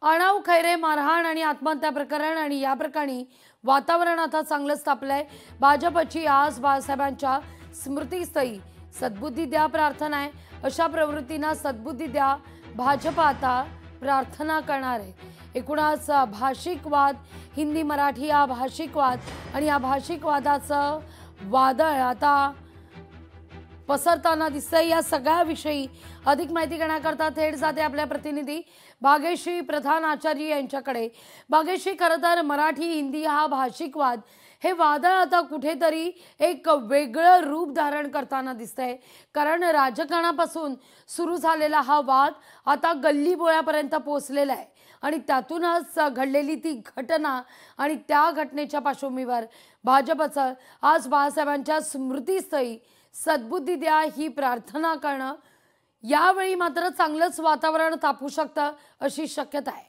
अर्णव खैरे मारहाण आणि आत्महत्या प्रकरण आणि या प्रकरणी वातावरण आता चांगलंच तापलंय। भाजपची आज बाळासाहेबांच्या स्मृतीस्थळी सद्बुद्धी द्या प्रार्थना आहे। अशा प्रवृत्तींना सद्बुद्धी द्या भाजप आता प्रार्थना करणार आहे। एकूणच भाषिक वाद, हिंदी मराठी या भाषिक वाद आणि या भाषिक वादाचं वादळ आता पसरताना दिसतंय। या सगळ्याविषयी अधिक माहिती घेण्याकरता थेट जाते आपल्या प्रतिनिधी भाग्यश्री प्रधान आचार्य यांच्याकडे। भाग्यश्री, खरं तर मराठी हिंदी हा भाषिक वाद हे वादळ आता कुठेतरी एक वेगळं रूप धारण करताना दिसतंय, कारण राजकारणापासून सुरू झालेला हा वाद आता गल्लीबोळ्यापर्यंत पोहोचलेला आहे आणि त्यातूनच घडलेली ती घटना आणि त्या घटनेच्या पार्श्वभूमीवर भाजपचं आज बाळासाहेबांच्या स्मृतीस्थळी सद्बुद्धी द्या ही प्रार्थना करणं, यावेळी मात्र चांगलंच वातावरण तापू शकतं अशी शक्यता आहे।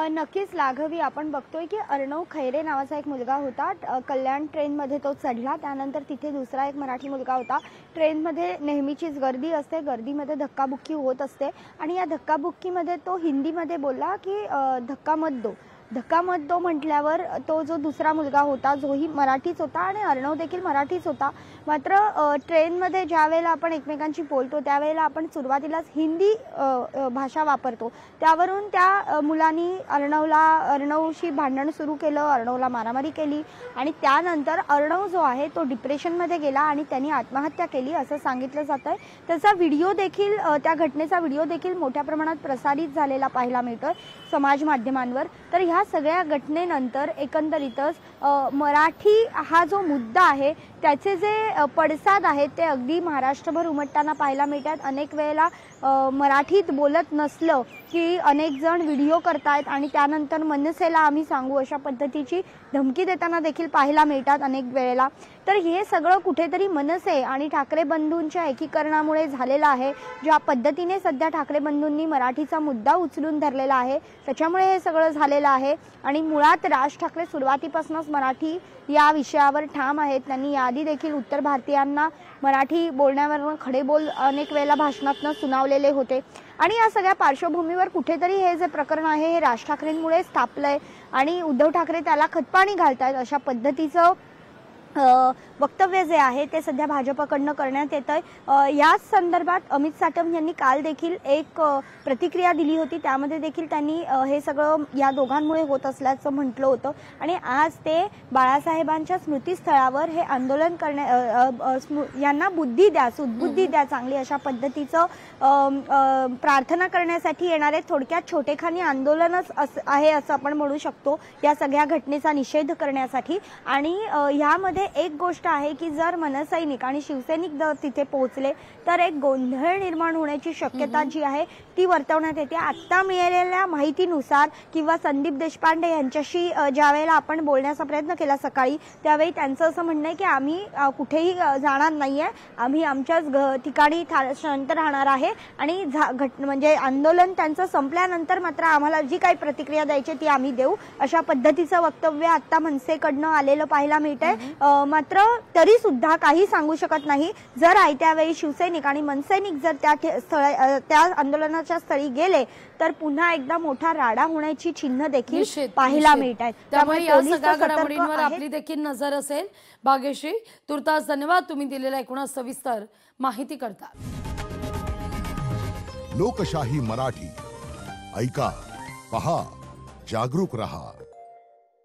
नक्कीच लाघवी, आपण बघतोय की अर्णव खैरे नावाचा एक मुलगा होता। कल्याण ट्रेनमध्ये तो चढला, त्यानंतर तिथे दुसरा एक मराठी मुलगा होता। ट्रेनमध्ये नेहमीचीच गर्दी असते, गर्दीमध्ये धक्काबुक्की होत असते आणि या धक्काबुक्कीमध्ये तो हिंदीमध्ये बोलला की धक्का मत दो। धक्का मत दो म्हटल्यावर तो जो दुसरा मुलगा होता जोही मराठीच होता आणि अर्णव देखील मराठीच होता। मात्र ट्रेनमध्ये ज्या वेळेला आपण एकमेकांशी बोलतो त्यावेळेला आपण सुरुवातीलाच हिंदी भाषा वापरतो, त्यावरून त्या मुलांनी अर्णवशी भांडण सुरू केलं, अर्णवला मारामारी केली आणि त्यानंतर अर्णव जो आहे तो डिप्रेशनमध्ये गेला आणि त्यांनी आत्महत्या केली असं सांगितलं जातंय। त्याचा व्हिडिओ देखील, त्या घटनेचा व्हिडिओ देखील मोठ्या प्रमाणात प्रसारित झालेला पाहायला मिळतोय समाज माध्यमांवर। तर ह्या सगळ्या घटनेनंतर एकंदरीतच मराठी हा जो मुद्दा आहे त्याचे जे पडसाद आहेत ते अगदी महाराष्ट्रभर उमटताना पाहायला मिळतात। अनेक वेळेला मराठीत बोलत नसलं की अनेक जण व्हिडिओ करतायत आणि त्यानंतर मनसेला आम्ही सांगू अशा पद्धतीची धमकी देताना देखील पाहायला मिळतात अनेक वेळेला। तर हे सगळं कुठेतरी मनसे आणि ठाकरे बंधूंच्या एकीकरणामुळे झालेलं आहे। ज्या पद्धतीने सध्या ठाकरे बंधूंनी मराठीचा मुद्दा उचलून धरलेला आहे त्याच्यामुळे हे सगळं झालेलं आहे आणि मुळात राज ठाकरे सुरुवातीपासूनच मराठी या विषयावर ठाम आहेत। त्यांनी याआधी देखील उत्तर भारतीयांना मराठी बोलण्यावरून खडेबोल अनेक वेळेला भाषणातून सुनावलेले होते आणि या सगळ्या पार्श्वभूमीवर कुठेतरी हे जे प्रकरण आहे हे राज ठाकरेंमुळेच तापलंय आणि उद्धव ठाकरे त्याला खतपाणी घालतायत अशा पद्धतीचं वक्तव्य जे आहे ते सध्या भाजपकडनं करण्यात येतंय। याच संदर्भात अमित साटम यांनी काल देखील एक प्रतिक्रिया दिली होती, त्यामध्ये देखील त्यांनी हे सगळं या दोघांमुळे होत असल्याचं म्हटलं होतं आणि आज ते बाळासाहेबांच्या स्मृतीस्थळावर हे आंदोलन यांना बुद्धी द्या, सुदबुद्धी द्या चांगली अशा पद्धतीचं प्रार्थना करण्यासाठी येणारे थोडक्यात छोटेखानी आंदोलनच आहे असं आपण म्हणू शकतो या सगळ्या घटनेचा निषेध करण्यासाठी। आणि यामध्ये एक गोष्ट आहे की जर मनसैनिक आणि शिवसैनिक जर तिथे पोहोचले तर एक गोंधळ निर्माण होण्याची शक्यता जी आहे ती वर्तवण्यात येते। आता मिळालेल्या माहितीनुसार किंवा संदीप देशपांडे यांच्याशी ज्या वेळेला आपण बोलण्याचा प्रयत्न केला सकाळी, त्यावेळी त्यांचं असं म्हणणं आहे की आम्ही कुठेही जाणार नाहीये, आम्ही आमच्याच ठिकाणी शांत राहणार आहे आणि म्हणजे आंदोलन त्यांचं संपल्यानंतर मात्र आम्हाला जी काही प्रतिक्रिया द्यायची ती आम्ही देऊ अशा पद्धतीचं वक्तव्य आता मनसेकडनं आलेलं पाहायला मिळतंय। मात्र तरी सुद्धा काही सांगू शकत नाही। जर आयत्या वेळी शिवसैनिक आणि मनसैनिक जर त्या आंदोलनाच्या स्थळी गेले तर पुन्हा एकदा मोठा राडा होण्याची चिन्ह देखील पाहायला मिळतात। त्यामुळे या सगळ्या घडामोडींवर आपली देखील नजर असेल। भाग्यश्री, तुर्तास धन्यवाद तुम्ही दिलेल्या एकूण सविस्तर माहिती करता। लोकशाही मराठी ऐका, पहा, जागरूक रहा।